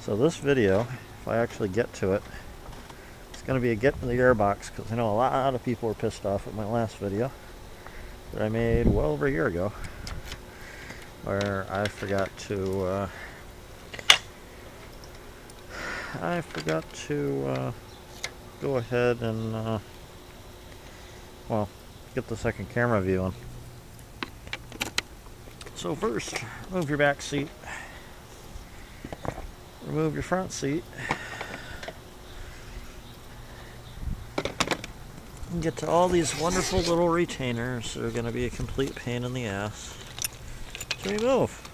So this video, if I actually get to it, it's going to be a get in the airbox, because I know a lot of people were pissed off at my last video that I made well over a year ago, where I forgot to go ahead and well, get the second camera view on. So first, remove your back seat, remove your front seat, and get to all these wonderful little retainers that are going to be a complete pain in the ass to remove.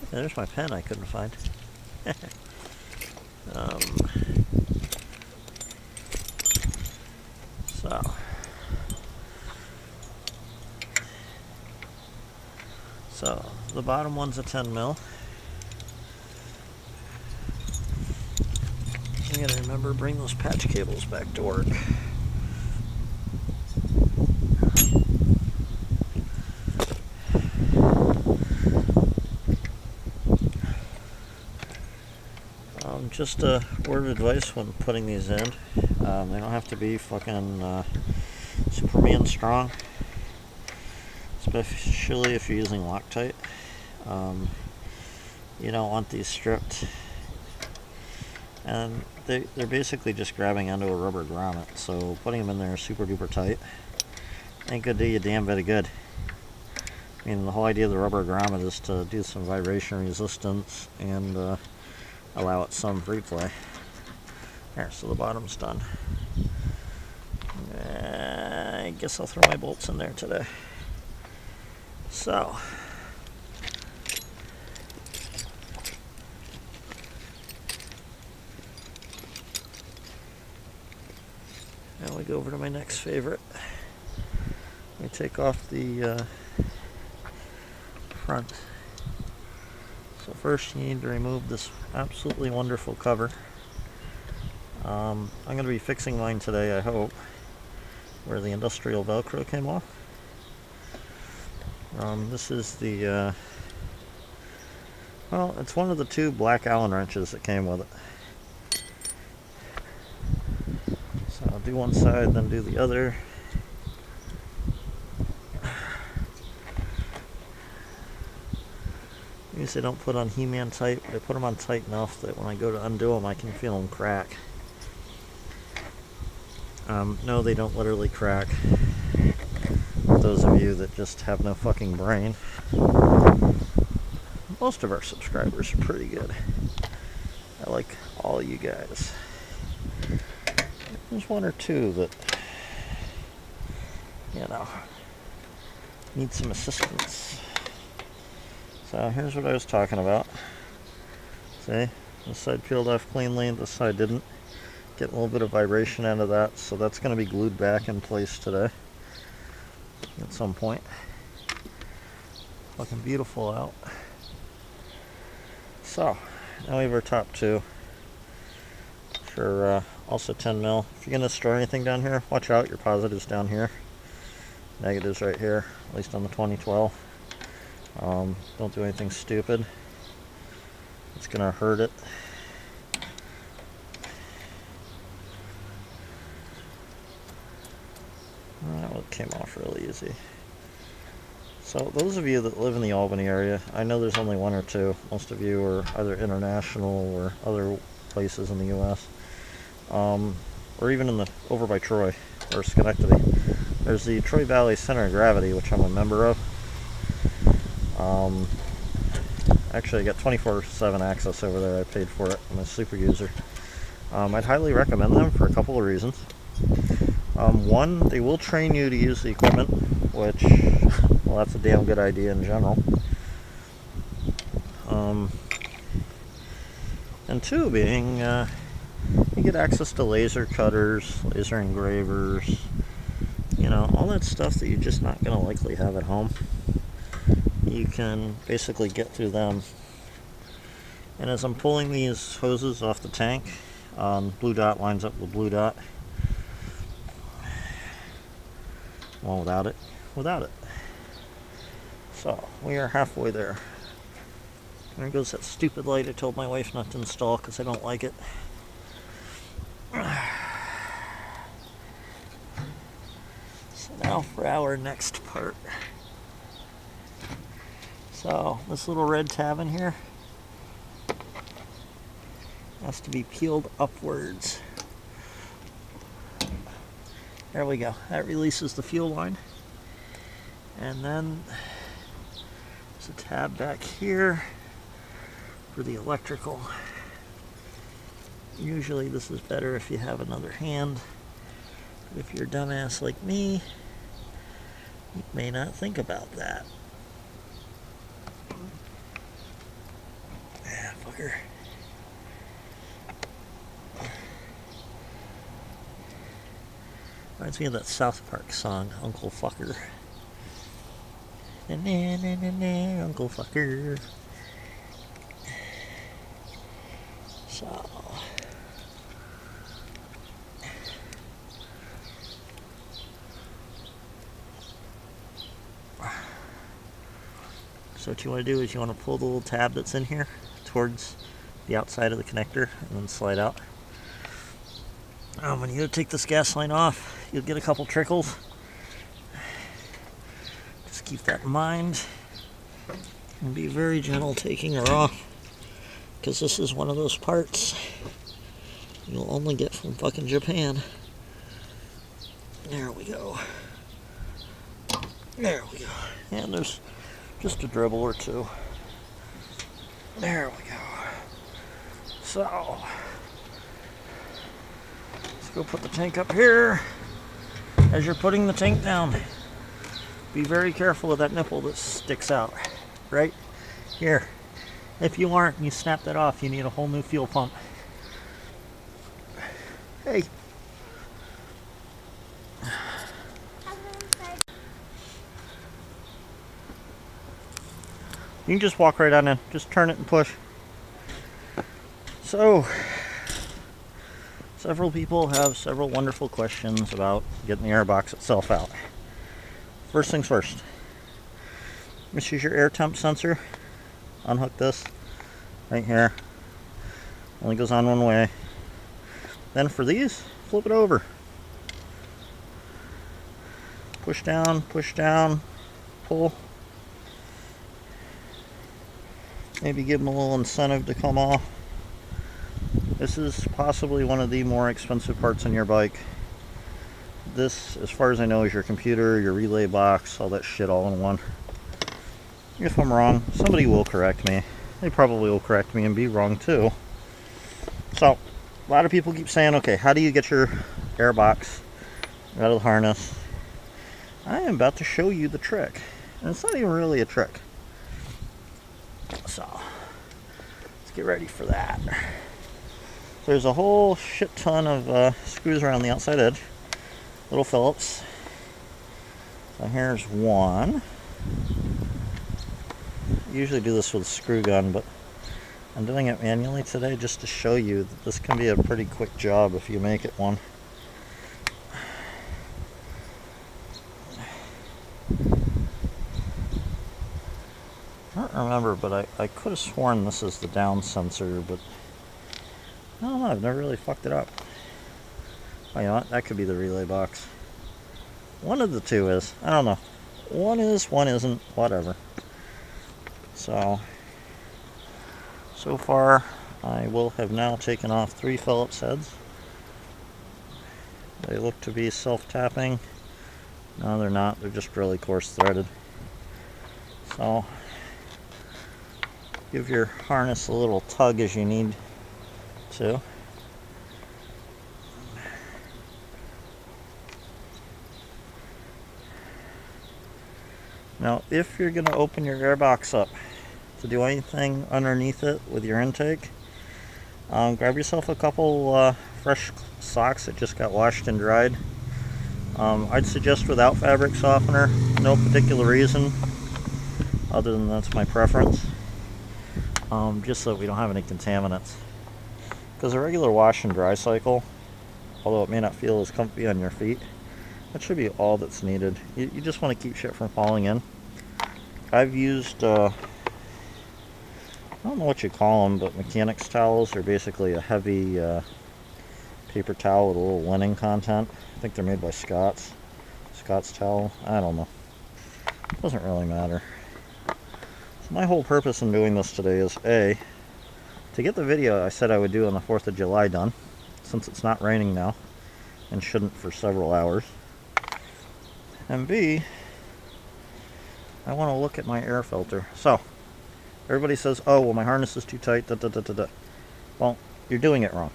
There's my pen I couldn't find. So the bottom one's a 10 mil. I gotta remember to bring those patch cables back to work. Just a word of advice when putting these in. They don't have to be fucking Superman strong, especially if you're using Loctite. You don't want these stripped, and they're basically just grabbing onto a rubber grommet, so putting them in there super duper tight ain't gonna do you a damn bit of good. I mean, the whole idea of the rubber grommet is to do some vibration resistance and allow it some free play. There, so the bottom's done. I guess I'll throw my bolts in there today. So, now we go over to my next favorite. Let me take off the front. So first you need to remove this absolutely wonderful cover. I'm going to be fixing mine today, I hope, where the industrial Velcro came off. This is the, well, it's one of the two black Allen wrenches that came with it. So I'll do one side, then do the other. Usually don't put on He-Man tight, but I put them on tight enough that when I go to undo them I can feel them crack. No, they don't literally crack. For those of you that just have no fucking brain. Most of our subscribers are pretty good. I like all you guys. There's one or two that, you know, need some assistance. So here's what I was talking about. See, this side peeled off cleanly, this side didn't. Get a little bit of vibration out of that, so that's going to be glued back in place today at some point. Looking beautiful out. So now we have our top two. For also 10 mil. If you're going to store anything down here, watch out, your positive's down here. Negative's right here, at least on the 2012. Don't do anything stupid. It's gonna hurt it. That one came off really easy. So those of you that live in the Albany area, I know there's only one or two. Most of you are either international or other places in the U.S. Or even in over by Troy or Schenectady. There's the Troy Valley Center of Gravity, which I'm a member of. Actually, I got 24/7 access over there. I paid for it. I'm a super user. I'd highly recommend them for a couple of reasons. One, they will train you to use the equipment, which, well, that's a damn good idea in general. And two being, you get access to laser cutters, laser engravers, you know, all that stuff that you're just not going to likely have at home. You can basically get through them. And as I'm pulling these hoses off the tank, Blue dot lines up with blue dot. One without it. So we are halfway there. There goes that stupid light I told my wife not to install because I don't like it. So now for our next part. So this little red tab in here has to be peeled upwards. There we go. That releases the fuel line. And then there's a tab back here for the electrical. Usually this is better if you have another hand. But if you're a dumbass like me, you may not think about that. Ah, fucker. Reminds me of that South Park song, Uncle Fucker. Uncle Fucker. So what you want to do is you want to pull the little tab that's in here towards the outside of the connector and then slide out. When you take this gas line off, you'll get a couple trickles. Just keep that in mind and be very gentle taking her off, because this is one of those parts you'll only get from fucking Japan. There we go. There we go. And there's just a dribble or two. There we go. So let's go put the tank up here. As you're putting the tank down, be very careful of that nipple that sticks out right here. If you aren't and you snap that off, you need a whole new fuel pump. Hey. You can just walk right on in. Just turn it and push. So, several people have several wonderful questions about getting the airbox itself out. First things first. This is your air temp sensor. Unhook this right here. Only goes on one way. Then for these, flip it over. Push down, pull. Maybe give them a little incentive to come off. This is possibly one of the more expensive parts on your bike. This, as far as I know, is your computer, your relay box, all that shit all in one. If I'm wrong, somebody will correct me. They probably will correct me and be wrong too. So, a lot of people keep saying, okay, how do you get your airbox out of the harness? I am about to show you the trick. And it's not even really a trick. So, let's get ready for that. There's a whole shit ton of screws around the outside edge. Little Phillips. So here's one. I usually do this with a screw gun, but I'm doing it manually today just to show you that this can be a pretty quick job if you make it one. I don't remember, but I could have sworn this is the down sensor, but I don't know, I've never really fucked it up. Oh, you know what? That could be the relay box. One of the two is. I don't know. One is, one isn't, whatever. So far, I will have now taken off 3 Phillips heads. They look to be self-tapping. No, they're not. They're just really coarse threaded. So, give your harness a little tug as you need to. Now, if you're going to open your airbox up to do anything underneath it with your intake, grab yourself a couple fresh socks that just got washed and dried. I'd suggest without fabric softener, no particular reason, other than that's my preference, just so we don't have any contaminants. Because a regular wash and dry cycle, although it may not feel as comfy on your feet, that should be all that's needed. You just want to keep shit from falling in. I've used, I don't know what you call them, but mechanics towels are basically a heavy paper towel with a little linen content. I think they're made by Scott's towel. I don't know. Doesn't really matter. So my whole purpose in doing this today is A, to get the video I said I would do on the 4th of July done, since it's not raining now, and shouldn't for several hours. And B, I want to look at my air filter. So, everybody says, oh, well, my harness is too tight, da da da da da. Well, you're doing it wrong.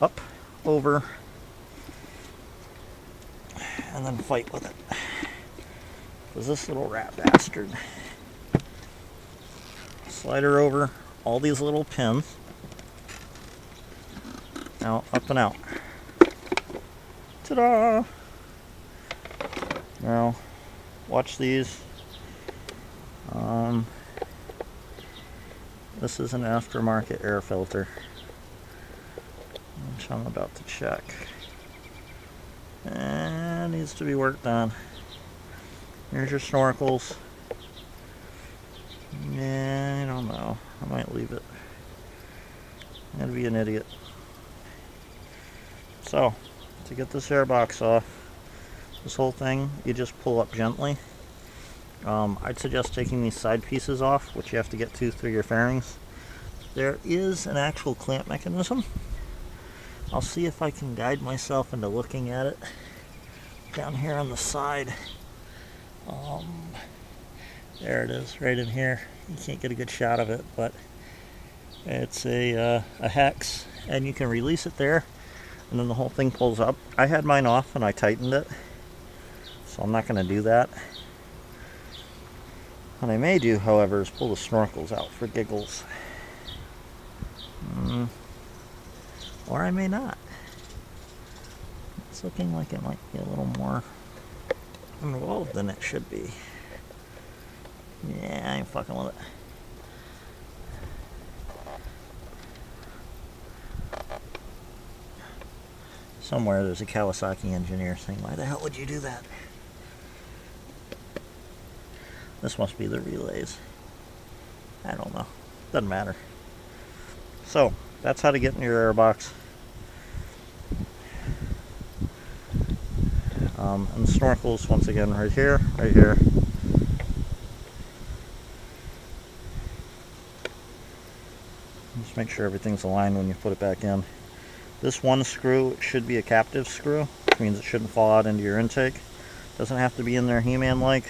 Up, over, and then fight with it. Because this little rat bastard. Slide her over all these little pins. Now, up and out. Ta-da! Now, watch these. This is an aftermarket air filter, which I'm about to check. And needs to be worked on. Here's your snorkels. Yeah, I don't know. I might leave it. I'm gonna be an idiot. So, to get this air box off, this whole thing, you just pull up gently. I'd suggest taking these side pieces off, which you have to get to through your fairings. There is an actual clamp mechanism. I'll see if I can guide myself into looking at it down here on the side. There it is, right in here. You can't get a good shot of it, but it's a hex, and you can release it there, and then the whole thing pulls up. I had mine off and I tightened it, so I'm not going to do that. What I may do, however, is pull the snorkels out for giggles. Or I may not. It's looking like it might be a little more involved than it should be. Yeah, I ain't fucking with it. Somewhere there's a Kawasaki engineer saying, why the hell would you do that? This must be the relays. I don't know. Doesn't matter. So, that's how to get in your air box. And the snorkels, once again, right here, right here. Just make sure everything's aligned when you put it back in. This one screw should be a captive screw, which means it shouldn't fall out into your intake. Doesn't have to be in there He-Man-like.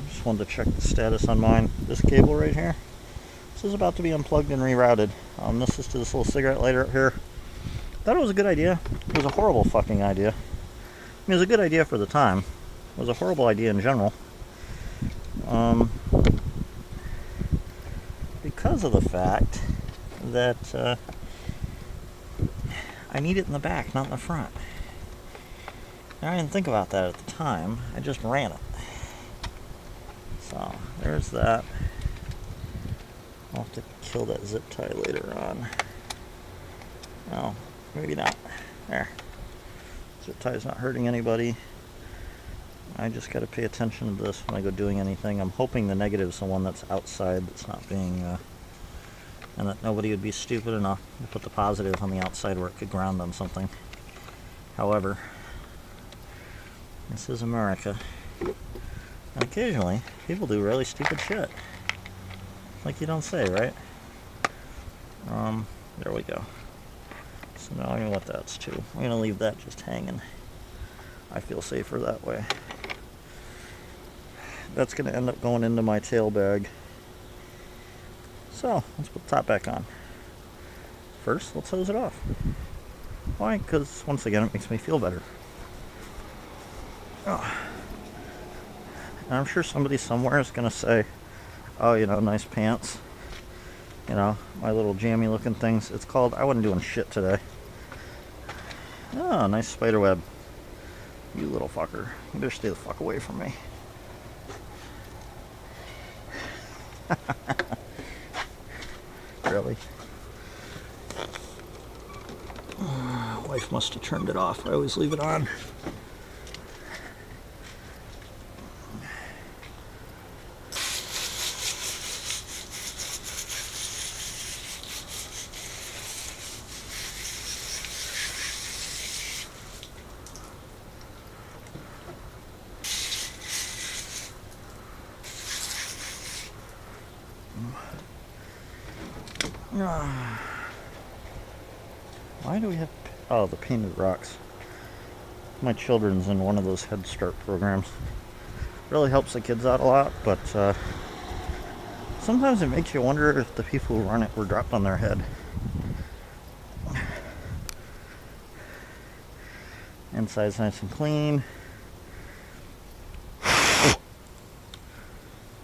Just wanted to check the status on mine. This cable right here, this is about to be unplugged and rerouted. This is to this little cigarette lighter up here. Thought it was a good idea. It was a horrible fucking idea. I mean, it was a good idea for the time. It was a horrible idea in general. Because of the fact that I need it in the back, not in the front. Now, I didn't think about that at the time. I just ran it. So, there's that. I'll have to kill that zip tie later on. No, maybe not. There. Zip tie's not hurting anybody. I just got to pay attention to this when I go doing anything. I'm hoping the negative's the one that's outside, that's not being, and that nobody would be stupid enough to put the positive on the outside where it could ground on something. However, this is America. And occasionally, people do really stupid shit. Like you don't say, right? There we go. So now I know what that's to. I'm going to leave that just hanging. I feel safer that way. That's going to end up going into my tail bag. So, let's put the top back on. First, let's hose it off. Why? Because, once again, it makes me feel better. Oh. And I'm sure somebody somewhere is going to say, oh, you know, nice pants. You know, my little jammy looking things. It's called, I wasn't doing shit today. Oh, nice spider web. You little fucker. You better stay the fuck away from me. early. Wife must have turned it off. I always leave it on. Why do we have... Oh, the painted rocks. My children's in one of those Head Start programs. Really helps the kids out a lot, but sometimes it makes you wonder if the people who run it were dropped on their head. Inside's nice and clean.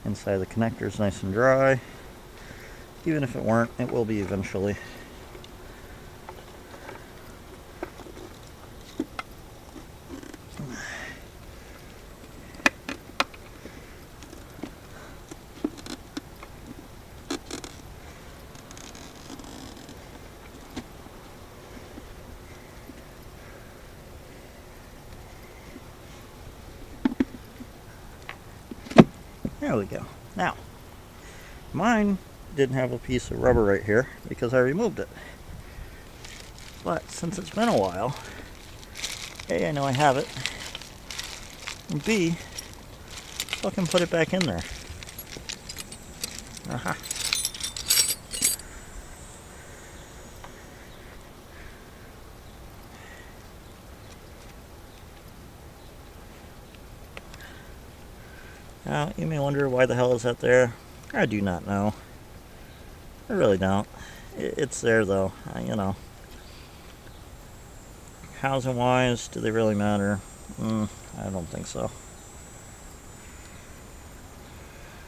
Inside the connector's nice and dry. Even if it weren't, it will be eventually. There we go. Now, mine didn't have a piece of rubber right here because I removed it. But since it's been a while, A, I know I have it, and B, fucking put it back in there. Aha. Now, you may wonder why the hell is that there? I do not know. I really don't. It's there though, you know. Housing wise, do they really matter? I don't think so.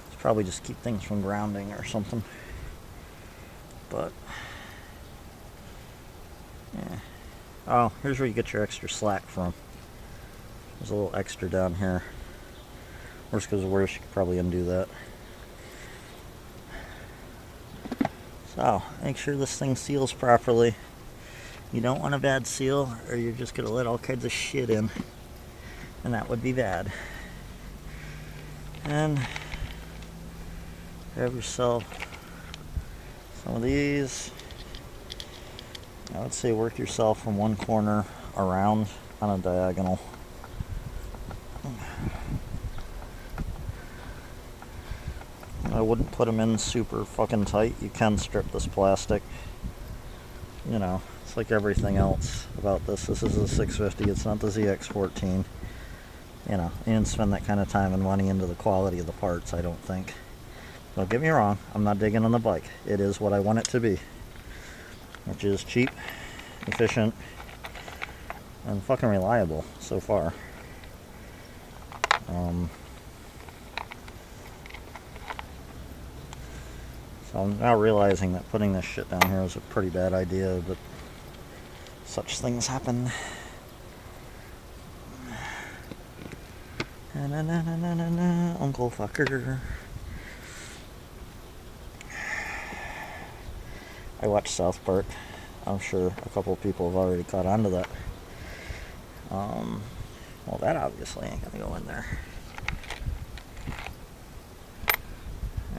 It's probably just keep things from grounding or something. But, yeah. Oh, here's where you get your extra slack from. There's a little extra down here. Worst goes to worst, you could probably undo that. So, make sure this thing seals properly. You don't want a bad seal, or you're just going to let all kinds of shit in. And that would be bad. And grab yourself some of these. I would say work yourself from one corner around on a diagonal. I wouldn't put them in super fucking tight. You can strip this plastic. You know, it's like everything else about this. This is a 650, it's not the ZX14. You know, you didn't spend that kind of time and money into the quality of the parts, I don't think. Don't get me wrong, I'm not digging on the bike. It is what I want it to be. Which is cheap, efficient, and fucking reliable so far. So I'm now realizing that putting this shit down here is a pretty bad idea, but such things happen. Uncle fucker. I watch South Park. I'm sure a couple of people have already caught on to that. Well, that obviously ain't gonna go in there.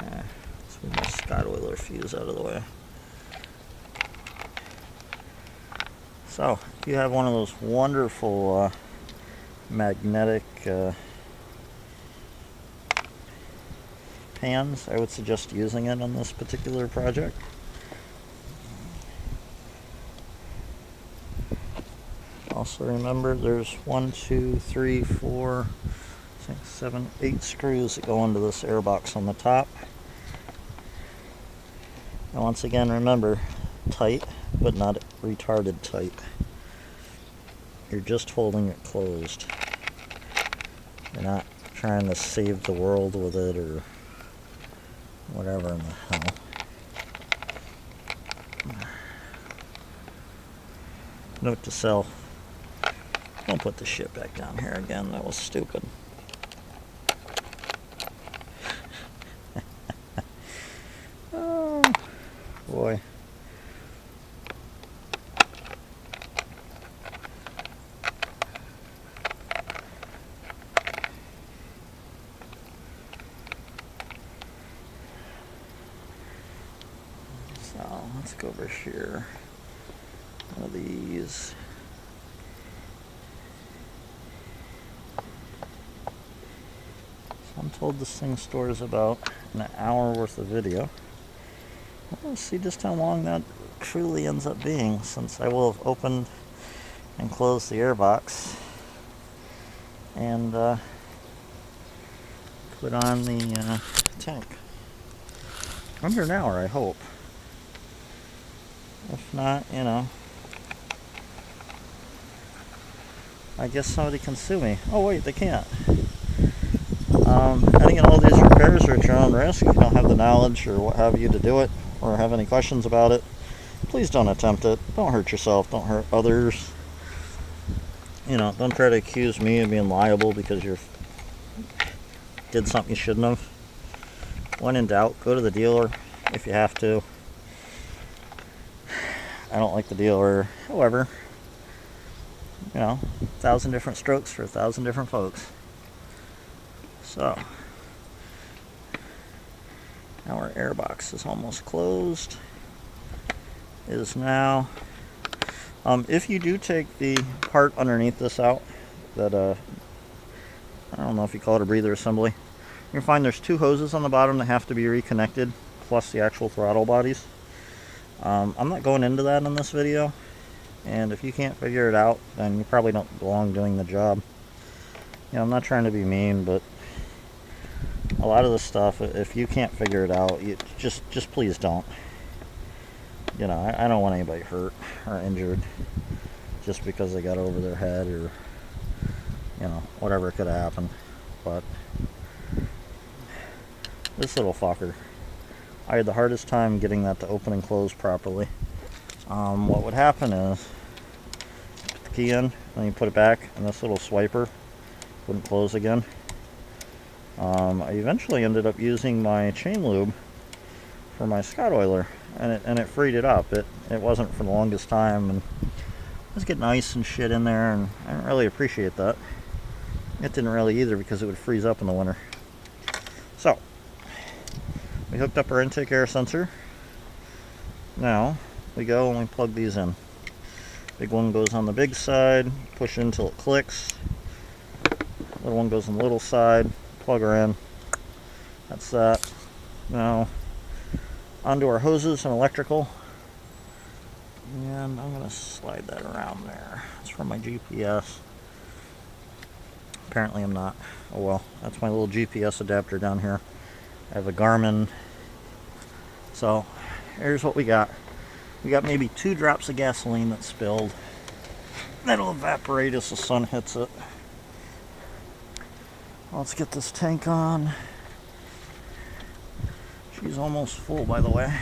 Let's move my Scott Oiler fuse out of the way. So, if you have one of those wonderful magnetic pans, I would suggest using it on this particular project. Also remember there's 1, 2, 3, 4, 6, 7, 8 screws that go into this air box on the top. And once again, remember, tight, but not retarded tight. You're just holding it closed. You're not trying to save the world with it or whatever in the hell. Note to self, don't put the shit back down here again. That was stupid. Boy. So let's go over here. One of these. So I'm told this thing stores about an hour worth of video. Let's see just how long that truly ends up being, since I will have opened and closed the airbox and put on the tank. Under an hour, I hope. If not, you know, I guess somebody can sue me. Oh wait, they can't. Adding in all these repairs are at your own risk. If you don't have the knowledge or what have you to do it, or have any questions about it, please don't attempt it. Don't hurt yourself. Don't hurt others. You know, don't try to accuse me of being liable because you did something you shouldn't have. When in doubt, go to the dealer if you have to. I don't like the dealer. However, you know, 1,000 different strokes for 1,000 different folks. So, our airbox is almost closed. It is now. If you do take the part underneath this out, that I don't know if you call it a breather assembly, you're gonna find there's two hoses on the bottom that have to be reconnected, plus the actual throttle bodies. I'm not going into that in this video, and if you can't figure it out, then you probably don't belong doing the job. You know, I'm not trying to be mean, but a lot of the stuff, if you can't figure it out, you just please don't. You know, I don't want anybody hurt or injured just because they got over their head, or, you know, whatever could have happened. But this little fucker, I had the hardest time getting that to open and close properly. What would happen is, put the key in, then you put it back, and this little swiper wouldn't close again. I eventually ended up using my chain lube for my Scott oiler, and it freed it up. It wasn't for the longest time, and it was getting ice and shit in there, and I didn't really appreciate that. It didn't really either, because it would freeze up in the winter. So, we hooked up our intake air sensor. Now, we go and we plug these in. Big one goes on the big side, push it until it clicks. Little one goes on the little side, plug her in. That's that. Now, onto our hoses and electrical. And I'm going to slide that around there. It's from my GPS. Apparently I'm not. Oh well, that's my little GPS adapter down here. I have a Garmin. So, here's what we got. We got maybe 2 drops of gasoline that spilled. That'll evaporate as the sun hits it. Let's get this tank on. She's almost full, by the way.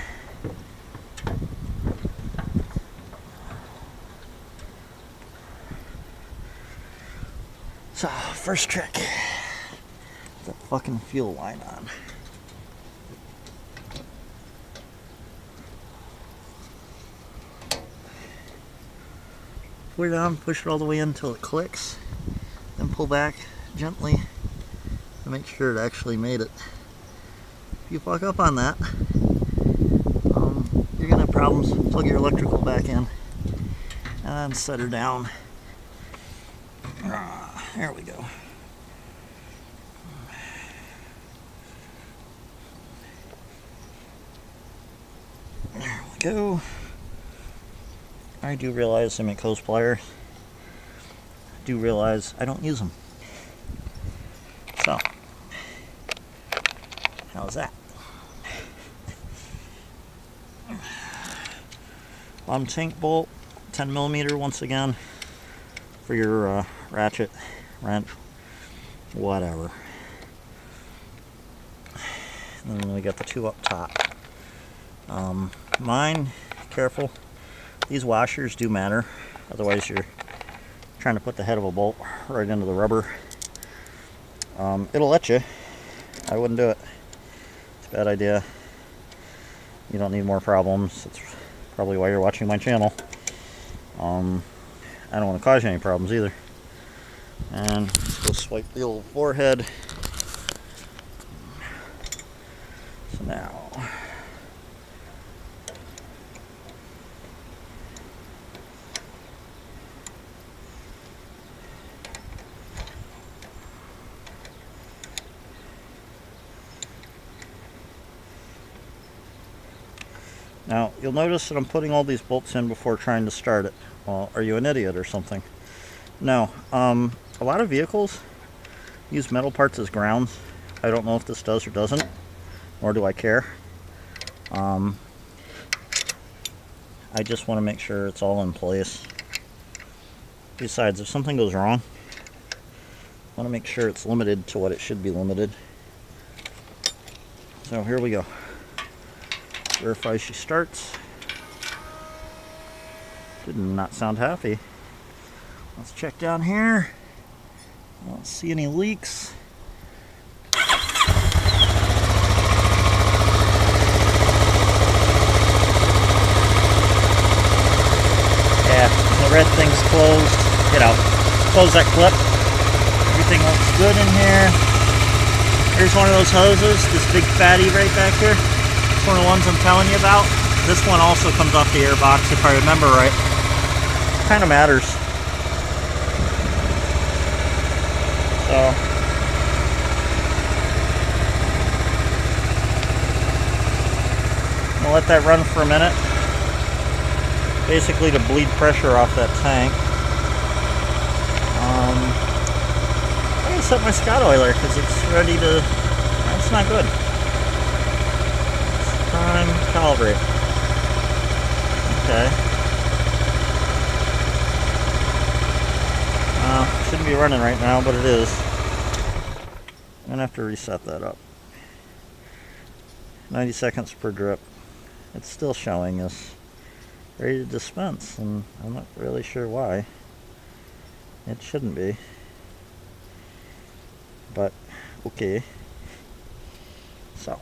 So, first trick. Get that fucking fuel line on. Put it on, push it all the way in until it clicks. Then pull back gently to make sure it actually made it. If you fuck up on that, you're gonna have problems. Plug your electrical back in and set her down. There we go. There we go. I do realize I make hose pliers. I do realize I don't use them. So, how's that? Tank bolt, 10mm once again, for your ratchet, wrench, whatever. And then we got the 2 up top. Mine, careful, these washers do matter, otherwise you're trying to put the head of a bolt right into the rubber. It'll let you. I wouldn't do it. It's a bad idea. You don't need more problems. That's probably why you're watching my channel. I don't want to cause you any problems either. And let's go swipe the old forehead. So now, you'll notice that I'm putting all these bolts in before trying to start it. Well, are you an idiot or something? No. A lot of vehicles use metal parts as grounds. I don't know if this does or doesn't, nor do I care. I just want to make sure it's all in place. Besides, if something goes wrong, I want to make sure it's limited to what it should be limited. So here we go. Verify she starts. Did not sound happy. Let's check down here. I don't see any leaks. Yeah, the red thing's closed. Get out. Close that clip. Everything looks good in here. Here's one of those hoses, this big fatty right back here. It's one of the ones I'm telling you about. This one also comes off the airbox, if I remember right. Kind of matters. So, I'm gonna let that run for a minute. Basically to bleed pressure off that tank. I'm gonna set my Scott oiler because it's ready to. It's not good. It's time to calibrate. Okay. Shouldn't be running right now, but it is. I'm gonna have to reset that up. 90 seconds per drip. It's still showing us ready to dispense, and I'm not really sure why. It shouldn't be. But, okay. So,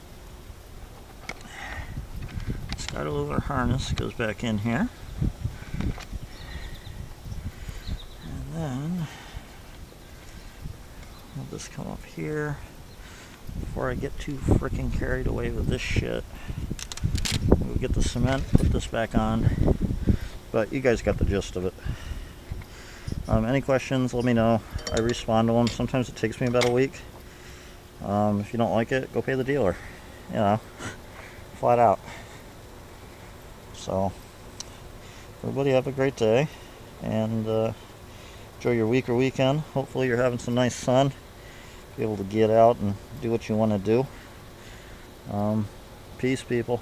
Scott oiler harness goes back in here. And then, we'll just come up here before I get too freaking carried away with this shit. We'll get the cement, put this back on. But you guys got the gist of it. Any questions, let me know. I respond to them. Sometimes it takes me about a week. If you don't like it, go pay the dealer. You know, flat out. So, everybody have a great day. And enjoy your week or weekend. Hopefully you're having some nice sun. Be able to get out and do what you want to do. Peace, people.